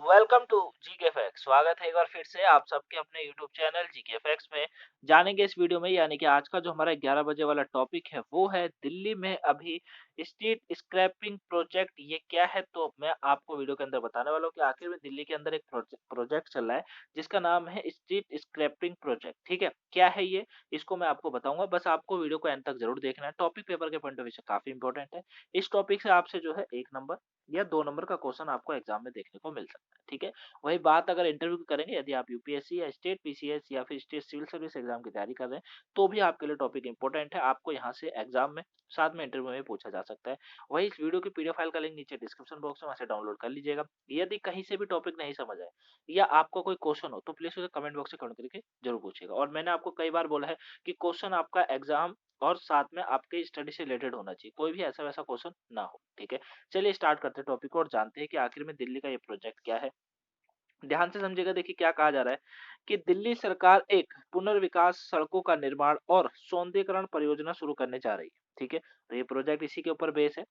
Welcome to GK fax. स्वागत है एक बार फिर से आप सबके अपने यूट्यूब चैनल जीके फैक्स में। जानेंगे इस वीडियो में, यानी कि आज का जो हमारा 11 बजे वाला टॉपिक है वो है दिल्ली में अभी स्ट्रीट स्क्रैपिंग प्रोजेक्ट। ये क्या है तो मैं आपको वीडियो के अंदर बताने वाला हूँ कि आखिर में दिल्ली के अंदर एक प्रोजेक्ट चल रहा है जिसका नाम है स्ट्रीट स्क्रैपिंग प्रोजेक्ट। ठीक है, क्या है ये, इसको मैं आपको बताऊंगा। बस आपको वीडियो को एंड तक जरूर देखना है। टॉपिक पेपर के पॉइंट ऑफ व्यू से काफी इंपॉर्टेंट है। इस टॉपिक से आपसे जो है 1 नंबर या 2 नंबर का क्वेश्चन आपको एग्जाम में देखने को मिल सकता है। ठीक है, वही बात अगर इंटरव्यू की करेंगे, यदि आप यूपीएससी या स्टेट पीसीएस या फिर स्टेट सिविल सर्विस एग्जाम की तैयारी कर रहे हैं तो भी आपके लिए टॉपिक इंपॉर्टेंट है। आपको यहाँ से एग्जाम में साथ में इंटरव्यू में पूछा जा सकता है। वही इस वीडियो की पीडीएफ फाइल का लिंक नीचे डिस्क्रिप्शन बॉक्स में, वहां से डाउनलोड कर लीजिएगा। यदि कहीं से भी टॉपिक नहीं समझ आए या आपका कोई क्वेश्चन हो तो प्लीज उसे कमेंट बॉक्स से कमेंट करके जरूर पूछिएगा। और मैंने आपको कई बार बोला है कि क्वेश्चन आपका एग्जाम और साथ में आपके स्टडी से रिलेटेड होना चाहिए, कोई भी ऐसा वैसा क्वेश्चन ना हो। ठीक है, चलिए स्टार्ट करते हैं टॉपिक को और जानते हैं कि आखिर में दिल्ली का ये प्रोजेक्ट क्या है। ध्यान से समझिएगा। देखिए क्या कहा जा रहा है कि दिल्ली सरकार एक पुनर्विकास, सड़कों का निर्माण और सौंदर्यीकरण परियोजना शुरू करने जा रही है। ठीक है, तो ये प्रोजेक्ट इसी के ऊपर बेस है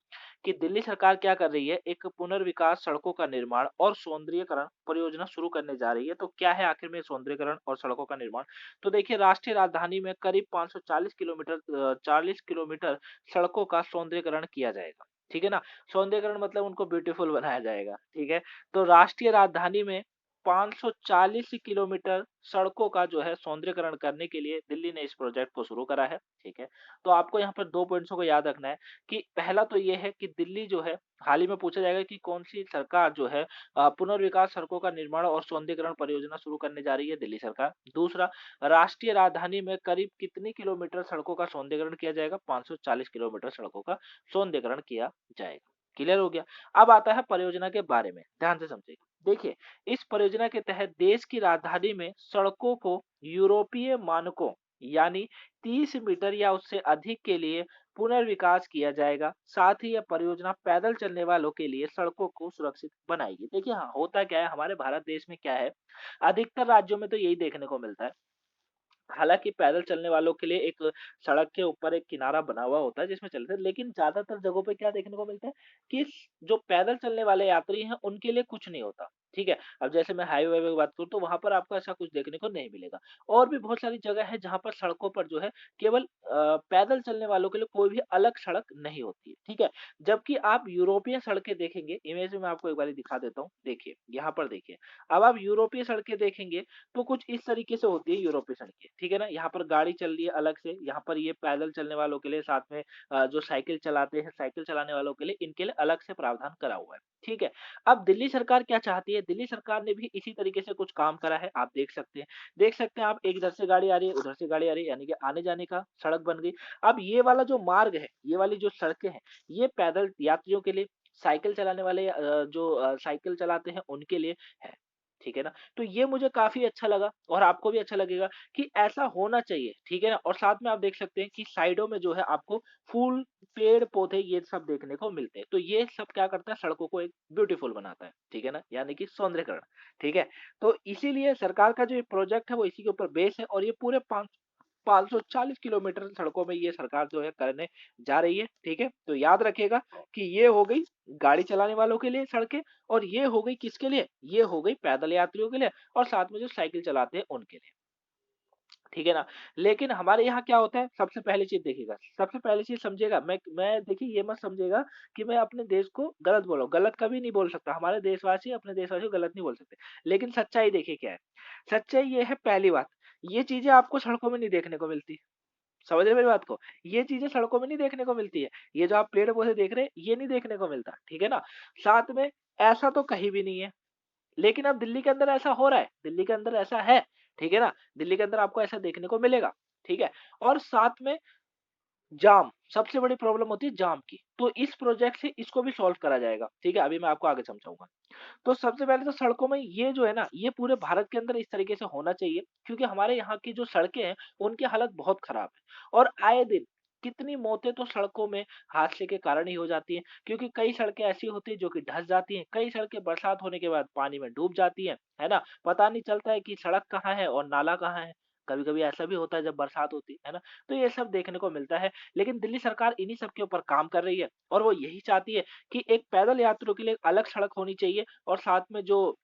कि दिल्ली सरकार क्या कर रही है, एक पुनर्विकास, सड़कों का निर्माण और सौंदर्यीकरण परियोजना शुरू करने जा रही है। तो क्या है आखिर में सौंदर्यीकरण और सड़कों का निर्माण। तो देखिए, राष्ट्रीय राजधानी में करीब 540 किलोमीटर 40 किलोमीटर सड़कों का सौंदर्यीकरण किया जाएगा। ठीक है ना, सौंदर्यीकरण मतलब उनको ब्यूटीफुल बनाया जाएगा। ठीक है, तो राष्ट्रीय राजधानी में 540 किलोमीटर सड़कों का जो है सौंदर्यीकरण करने के लिए दिल्ली ने इस प्रोजेक्ट को शुरू करा है। ठीक है, तो आपको यहाँ पर 2 पॉइंट्स को याद रखना है कि पहला तो ये है कि दिल्ली जो है, हाल ही में पूछा जाएगा कि कौन सी सरकार जो है पुनर्विकास, सड़कों का निर्माण और सौंदर्यीकरण परियोजना शुरू करने जा रही है, दिल्ली सरकार। दूसरा, राष्ट्रीय राजधानी में करीब कितनी किलोमीटर सड़कों का सौंदर्यीकरण किया जाएगा, 540 किलोमीटर सड़कों का सौंदर्यीकरण किया जाएगा। क्लियर हो गया। अब आता है परियोजना के बारे में, ध्यान से समझिए। देखिए, इस परियोजना के तहत देश की राजधानी में सड़कों को यूरोपीय मानकों यानी 30 मीटर या उससे अधिक के लिए पुनर्विकास किया जाएगा। साथ ही यह परियोजना पैदल चलने वालों के लिए सड़कों को सुरक्षित बनाएगी। देखिए, हाँ, होता क्या है हमारे भारत देश में, क्या है, अधिकतर राज्यों में तो यही देखने को मिलता है। हालाँकि पैदल चलने वालों के लिए एक सड़क के ऊपर एक किनारा बना हुआ होता है जिसमें चलते हैं, लेकिन ज़्यादातर जगहों पे क्या देखने को मिलता है कि जो पैदल चलने वाले यात्री हैं, उनके लिए कुछ नहीं होता। ठीक है? अब जैसे मैं हाईवे-वाईवे की बात करूँ तो वहाँ पर आपको ऐसा कुछ देखने को नहीं मिलेगा। और भी बहुत सारी जगह है जहाँ पर सड़कों पर जो है केवल पैदल चलने वालों के लिए कोई भी अलग सड़क नहीं होती है। ठीक है? जबकि आप यूरोपीय सड़कें देखेंगे, इमेज में मैं आपको एक बारी दिखा देता हूँ। देखिए, यहाँ पर देखिए। अब आप यूरोपीय सड़कें देखेंगे तो कुछ इस तरीके से होती है यूरोपीय सड़कें। ठीक है ना, यहाँ पर गाड़ी चल रही है अलग से, यहाँ पर ये पैदल चलने वालों के लिए, साथ में जो साइकिल चलाते हैं, साइकिल चलाने वालों के लिए, इनके लिए अलग से प्रावधान करा हुआ है। ठीक है, अब दिल्ली सरकार क्या चाहती है, दिल्ली सरकार ने भी इसी तरीके से कुछ काम करा है। आप देख सकते हैं आप, एक इधर से गाड़ी आ रही है, उधर से गाड़ी आ रही है, यानी कि आने जाने का सड़क बन गई। अब ये वाला जो मार्ग है, ये वाली जो सड़कें हैं, ये पैदल यात्रियों के लिए, साइकिल चलाने वाले जो साइकिल चलाते हैं उनके लिए है। ठीक है ना? तो ये मुझे काफ़ी अच्छा लगा और आपको भी अच्छा लगेगा कि ऐसा होना चाहिए, ठीक है ना? और साथ में आप देख सकते हैं कि साइडों में जो है आपको फूल, पेड़-पौधे ये सब देखने को मिलते हैं। तो ये सब क्या करता है, सड़कों को एक ब्यूटीफुल बनाता है, ठीक है ना? यानी कि सौंदर्यकरण, ठीक है? तो इसीलिए सरकार का जो ये प्रोजेक्ट है वो इसी के ऊपर बेस है और ये पूरे 540 किलोमीटर सड़कों में ये सरकार जो है करने जा रही है। ठीक है, तो याद रखिएगा कि ये हो गई गाड़ी चलाने वालों के लिए सड़कें, और ये हो गई किसके लिए, ये हो गई पैदल यात्रियों के लिए, और साथ में जो साइकिल चलाते हैं उनके लिए। ठीक है ना? लेकिन हमारे यहाँ क्या होता है, सबसे पहली चीज़ देखिएगा, सबसे पहली चीज़ समझिएगा, मैं देखिए ये मत समझिएगा कि मैं अपने देश को गलत बोल रहा हूँ, गलत कभी नहीं बोल सकता, हमारे देशवासी अपने देशवासियों को गलत नहीं बोल सकते। लेकिन सच्चाई देखिए क्या है, सच्चाई ये है, पहली बात, ये चीज़ें आपको सड़कों में नहीं देखने को मिलती। समझ रहे हैं मेरी बात को? ये चीज़ें सड़कों में नहीं देखने को मिलती है। ये जो आप पेड़-पौधे देख रहे हैं, ये नहीं देखने को मिलता, ठीक है ना? साथ में ऐसा तो कहीं भी नहीं है। लेकिन अब दिल्ली के अंदर ऐसा हो रहा है, दिल्ली के अंदर ऐसा है, ठीक है ना? दिल्ली के अंदर आपको ऐसा देखने को मिलेगा, ठीक है? और साथ में जाम, सबसे बड़ी प्रॉब्लम होती है जाम की। तो इस प्रोजेक्ट से इसको भी सॉल्व करा जाएगा, ठीक है? अभी मैं आपको आगे समझाऊँगा। तो सबसे पहले तो सड़कों में ये जो है ना, ये पूरे भारत के अंदर इस तरीके से होना चाहिए, क्योंकि हमारे यहाँ की जो सड़कें हैं, उनकी हालत बहुत खराब है और आए दिन कितनी मौतें तो सड़कों में हादसे के कारण ही हो जाती हैं, क्योंकि कई सड़कें ऐसी होती हैं जो कि धँस जाती हैं, कई सड़कें बरसात होने के बाद पानी में डूब जाती हैं, है ना? पता नहीं चलता है कि सड़क कहाँ है और नाला कहाँ है। कभी-कभी ऐसा भी होता है जब बरसात होती है ना? तो ये सब देखने को मिलता है, लेकिन दिल्ली सरकार इन्हीं सब के ऊपर काम कर रही है और वो यही चाहती है कि एक पैदल यात्रियों के लिए अलग सड़क होनी चाहिए और साथ में जो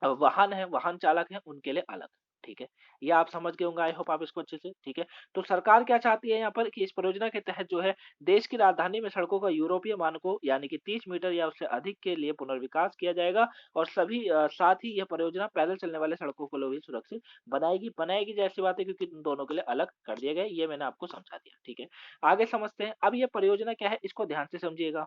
वाहन है, वाहन चालक हैं, उनके लिए अलग, ठीक है? ये आप समझ गए होंगे, आई होप आप इसको अच्छे से, ठीक है? तो सरकार क्या चाहती है यहाँ पर कि इस परियोजना के तहत जो है, देश की राजधानी में सड़कों का यूरोपीय मानकों यानी कि 30 मीटर या उससे अधिक के लिए पुनर्विकास किया जाएगा और साथ ही यह परियोजना पैदल चलने वाले सड़कों को भी सुरक्षित बनाएगी। बनाएगी ज़ाहिर-सी बात है क्योंकि इन दोनों के लिए अलग कर दिए गए, ये मैंने आपको समझा दिया, ठीक है? आगे समझते हैं, अब ये परियोजना क्या है, इसको ध्यान से समझिएगा।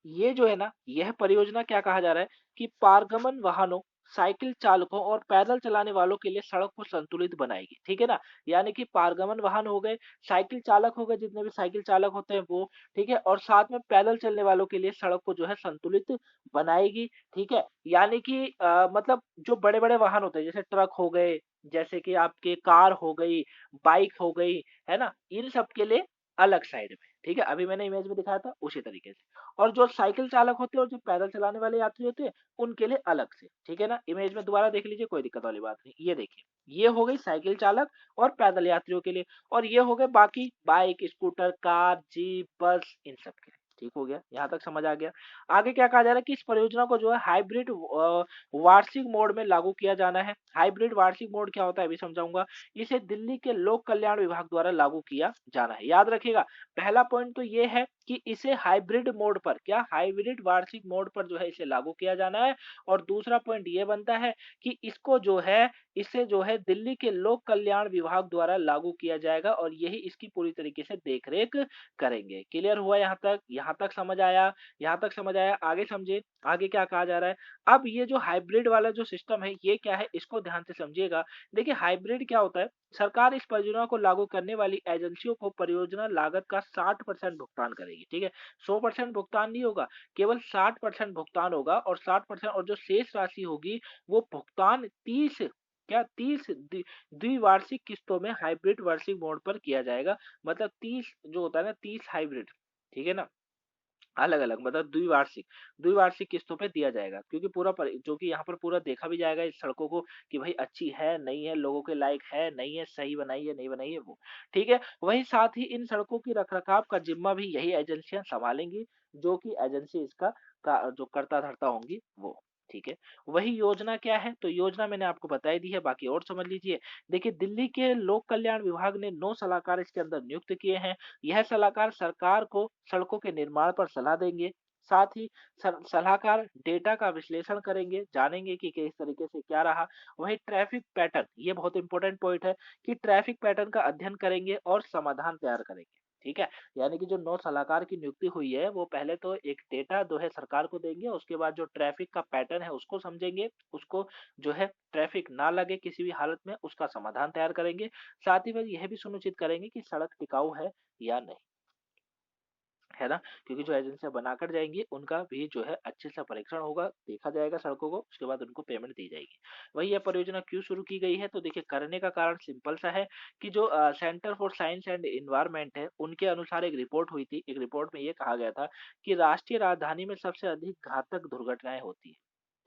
ये जो है ना, यह परियोजना क्या कहा जा रहा है कि पारगमन वाहनों, साइकिल चालकों और पैदल चलाने वालों के लिए सड़क को संतुलित बनाएगी, ठीक है ना? यानी कि पारगमन वाहन हो गए, साइकिल चालक हो गए, जितने भी साइकिल चालक होते हैं वो, ठीक है? और साथ में पैदल चलने वालों के लिए सड़क को जो है संतुलित बनाएगी, ठीक है? यानी कि मतलब जो बड़े-बड़े वाहन होते हैं, जैसे ट्रक हो गए, जैसे कि आपके कार हो गई, बाइक हो गई, है ना? इन सब के लिए अलग साइड में, ठीक है? अभी मैंने इमेज में दिखाया था उसी तरीके से। और जो साइकिल चालक होते हैं और जो पैदल चलाने वाले यात्री होते हैं, उनके लिए अलग से, ठीक है ना? इमेज में दोबारा देख लीजिए, कोई दिक्कत वाली बात नहीं। ये देखिए, ये हो गई साइकिल चालक और पैदल यात्रियों के लिए और ये हो गए बाकी बाइक, स्कूटर, कार, जीप, बस इन सब के लिए। ठीक हो गया? यहाँ तक समझ आ गया। आगे क्या कहा जा रहा है कि इस परियोजना को जो है हाइब्रिड वार्षिक मोड में लागू किया जाना है। हाइब्रिड वार्षिक मोड क्या होता है अभी समझाऊँगा। इसे दिल्ली के लोक कल्याण विभाग द्वारा लागू किया जाना है। याद रखिएगा, पहला पॉइंट तो ये है कि इसे हाइब्रिड मोड पर क्या हाइब्रिड वार्षिक मोड पर जो है इसे लागू किया जाना है और दूसरा पॉइंट ये बनता है कि इसको जो है इसे जो है दिल्ली के लोक कल्याण विभाग द्वारा लागू किया जाएगा और यही इसकी पूरी तरीके से देखरेख करेंगे। क्लियर हुआ यहाँ तक? यहाँ तक समझ आया? यहाँ तक समझ आया? आगे समझे, आगे क्या कहा जा रहा है। अब ये जो हाइब्रिड वाला जो सिस्टम है ये क्या है, इसको ध्यान से समझिएगा। देखिए हाइब्रिड क्या होता है, सरकार इस परियोजना को लागू करने वाली एजेंसियों को परियोजना लागत का 60% भुगतान करेगी, ठीक है? 100% भुगतान नहीं होगा, केवल 60% भुगतान होगा और 60% और जो शेष राशि होगी वो भुगतान 30 द्विवार्षिक किस्तों में हाइब्रिड वार्षिक मोड पर किया जाएगा। मतलब 30 जो होता है ना, 30 हाइब्रिड, ठीक है ना? अलग-अलग मतलब द्विवार्षिक किस्तों पे दिया जाएगा क्योंकि जो कि यहाँ पर पूरा देखा भी जाएगा इस सड़कों को कि भाई अच्छी है, नहीं है, लोगों के लायक है, नहीं है, सही बनाई है, नहीं बनाई है वो, ठीक है? वहीं साथ ही इन सड़कों की रख-रखाव का जिम्मा भी यही एजेंसियाँ सँभालेंगी, जो कि एजेंसी इसका जो कर्ता-धर्ता होंगी वो, ठीक है? वही योजना क्या है? तो योजना मैंने आपको बता ही दी है, बाकी और समझ लीजिए। देखिए दिल्ली के लोक कल्याण विभाग ने 9 सलाहकार इसके अंदर नियुक्त किए हैं। यह सलाहकार सरकार को सड़कों के निर्माण पर सलाह देंगे। साथ ही सलाहकार डेटा का विश्लेषण करेंगे, जानेंगे कि किस तरीके से क्या रहा। वहीं ट्रैफिक पैटर्न, ये बहुत इंपॉर्टेंट पॉइंट है कि ट्रैफिक पैटर्न का अध्ययन करेंगे और समाधान तैयार करेंगे। ठीक है? यानी कि जो 9 सलाहकार की नियुक्ति हुई है, वो पहले तो एक डेटा जो है सरकार को देंगे, उसके बाद जो ट्रैफिक का पैटर्न है उसको समझेंगे, उसको जो है ट्रैफिक ना लगे किसी भी हालत में, उसका समाधान तैयार करेंगे। साथ ही वह यह भी सुनिश्चित करेंगे कि सड़क टिकाऊ है या नहीं, है ना? क्योंकि जो एजेंसियाँ बनाकर जाएँगी, उनका भी जो है अच्छे से परीक्षण होगा, देखा जाएगा सड़कों को, उसके बाद उनको पेमेंट दी जाएगी। वही यह परियोजना क्यों शुरू की गई है? तो देखिए करने का कारण सिंपल सा है कि जो centre for science and environment है, उनके अनुसार एक रिपोर्ट हुई थी। एक रिपोर्ट में ये कहा गया था कि राष्ट्रीय राजधानी में सबसे अधिक घातक दुर्घटनाएँ होती हैं।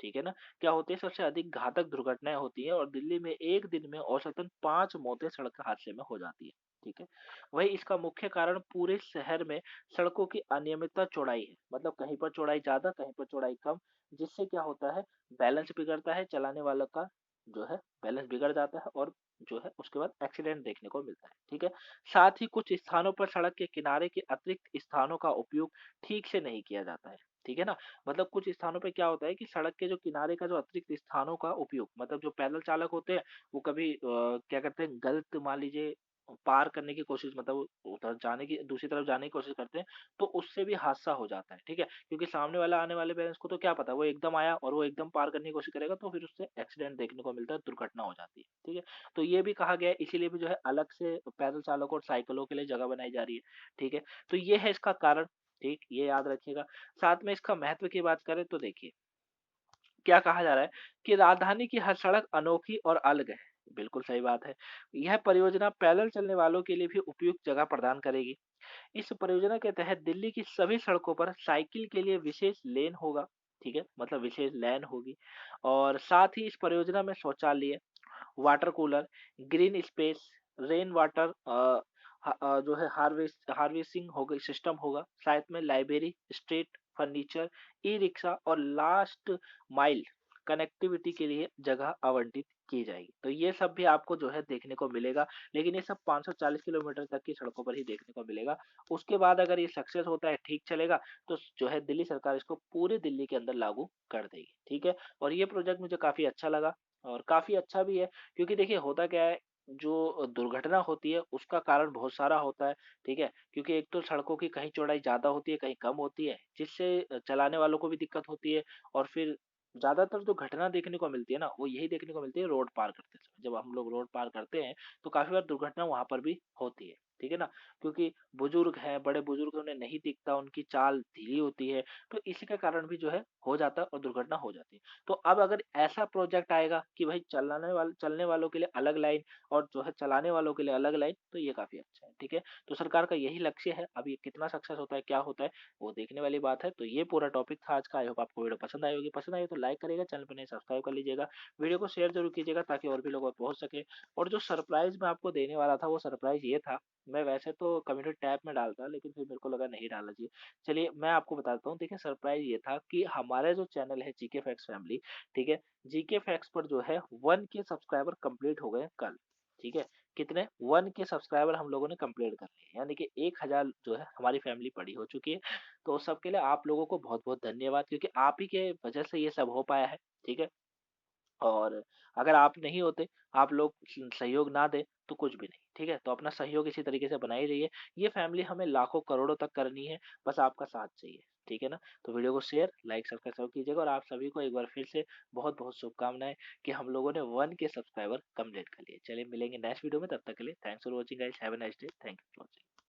ठीक है ना? क्या होती है? सबसे अधिक घातक दुर्घटनाएँ होती हैं और दिल्ली में 1 दिन में औसतन 5 मौतें सड़क हादसे में हो जाती है। ठीक है? वही इसका मुख्य कारण पूरे शहर में सड़कों की अनियमितता चौड़ाई है। मतलब कहीं पर चौड़ाई ज़्यादा, कहीं पर चौड़ाई कम, जिससे क्या होता है बैलेंस बिगड़ता है, चलाने वालों का जो है बैलेंस बिगड़ जाता है और जो है उसके बाद एक्सीडेंट देखने को मिलता है। ठीक है? साथ ही कुछ स्थानों पर सड़क के किनारे के अतिरिक्त स्थानों का उपयोग ठीक से नहीं किया जाता है। ठीक है ना? मतलब कुछ स्थानों पे क्या होता है कि सड़क के जो किनारे का जो अतिरिक्त स्थानों का उपयोग मतलब जो पैदल चालक होते हैं, वो कभी क्या करते हैं गलत मान लीजिए पार करने की कोशिश मतलब उधर जाने की दूसरी तरफ जाने की कोशिश करते हैं, तो उससे भी हादसा हो जाता है, ठीक है? क्योंकि सामने वाला आने वाले पेरेंट्स को तो क्या पता, वो एकदम आया और वो एकदम पार करने की कोशिश करेगा, तो फिर उससे एक्सीडेंट देखने को मिलता है, दुर्घटना हो जाती है, ठीक है? तो ये भी कहा गया है, इसीलिए भी जो है अलग से पैदल चालकों और साइकिलों के लिए जगह बनाई जा रही है, ठीक है? तो ये है इसका कारण, ठीक? ये याद रखिएगा। साथ में इसका महत्व की बात करें तो देखिए क्या कहा जा रहा है कि राजधानी की हर सड़क अनोखी और अलग है। बिल्कुल सही बात है। यह परियोजना पैदल चलने वालों के लिए भी उपयुक्त जगह प्रदान करेगी। इस परियोजना के तहत दिल्ली की सभी सड़कों पर साइकिल के लिए विशेष लेन होगा, ठीक है? मतलब विशेष लेन होगी और साथ ही इस परियोजना में शौचालय, water cooler, green space, rain water जो है हार्वेस्टिंग हो गई सिस्टम होगा, साथ में लाइब्रेरी, स्ट्रीट फर्नीचर, ई-रिक्शा और लास्ट माइल कनेक्टिविटी के लिए जगह आवंटित की जाएगी। तो ये सब भी आपको जो है देखने को मिलेगा, लेकिन ये सब 540 किलोमीटर तक की सड़कों पर ही देखने को मिलेगा। उसके बाद अगर ये सक्सेस होता है, ठीक चलेगा, तो जो है दिल्ली सरकार इसको पूरे दिल्ली के अंदर लागू कर देगी, ठीक है? और ये प्रोजेक्ट मुझे काफ़ी अच्छा लगा और काफ़ी अच्छा भी है, क्योंकि देखिए होता क्या है, जो दुर्घटना होती है उसका कारण बहुत सारा होता है, ठीक है? क्योंकि एक तो सड़कों की कहीं चौड़ाई ज़्यादा होती है, कहीं कम होती है, जिससे चलाने वालों को भी दिक्कत होती है और फिर ज़्यादातर जो घटना देखने को मिलती है ना, वो यही देखने को मिलती है रोड पार करते समय। जब हम लोग रोड पार करते हैं, तो काफ़ी बार दुर्घटना वहाँ पर भी होती है, ठीक है ना? क्योंकि बुजुर्ग हैं, बड़े बुजुर्ग हैं, उन्हें नहीं दिखता, उनकी चाल धीमी होती है, तो इसी के कारण भी जो है हो जाता है और दुर्घटना हो जाती है। तो अब अगर ऐसा प्रोजेक्ट आएगा कि भाई चलने वालों के लिए अलग लाइन और जो है चलाने वालों के लिए अलग लाइन, तो ये काफ़ी अच्छा है, ठीक है? तो सरकार का यही लक्ष्य है, अब ये कितना सक्सेस होता है, क्या होता है, वो देखने वाली बात है। तो ये पूरा टॉपिक था आज का। आई होप आपको वीडियो पसंद आई होगी। पसंद आई हो तो लाइक करिएगा, चैनल पर नए सब्सक्राइब कर लीजिएगा। वीडियो को शेयर ज़रूर कीजिएगा ताकि और भी लोगों तक पहुँच सके। और जो सरप्राइज़ मैं आपको देने वाला था, वो सरप्राइज़ ये था, मैं वैसे तो कम्युनिटी टैब में डालता, लेकिन फिर मेरे को लगा नहीं डालना चाहिए। चलिए मैं आपको बताता हूँ। देखिए सरप्राइज़ ये था कि हमारा जो चैनल है जीके फैक्ट्स फैमिली, ठीक है? जीके फैक्ट्स पर जो है 1 के सब्सक्राइबर कंप्लीट हो गए कल, ठीक है? कितने 1 के सब्सक्राइबर हम लोगों ने कंप्लीट कर लिए, यानी कि 1000 जो है हमारी फैमिली बड़ी हो चुकी है। तो सबके लिए आप लोगों को बहुत-बहुत धन्यवाद, क्योंकि आप ही के वजह से ये सब हो पाया है, ठीक है? और अगर आप नहीं होते, आप लोग सहयोग ना दें, तो कुछ भी नहीं, ठीक है? तो अपना सहयोग इसी तरीके से बनाए रहिए। ये फैमिली हमें लाखों, करोड़ों तक करनी है, बस आपका साथ चाहिए, ठीक है ना? तो वीडियो को शेयर, लाइक, सब्सक्राइब कीजिएगा और आप सभी को एक बार फिर से बहुत-बहुत शुभकामनाएँ कि हम लोगों ने 1 के सब्सक्राइबर कंप्लीट कर लिए। चलिए मिलेंगे नेक्स्ट वीडियो में, तब तक के लिए thanks for watching guys, have a nice day, thank you for watching.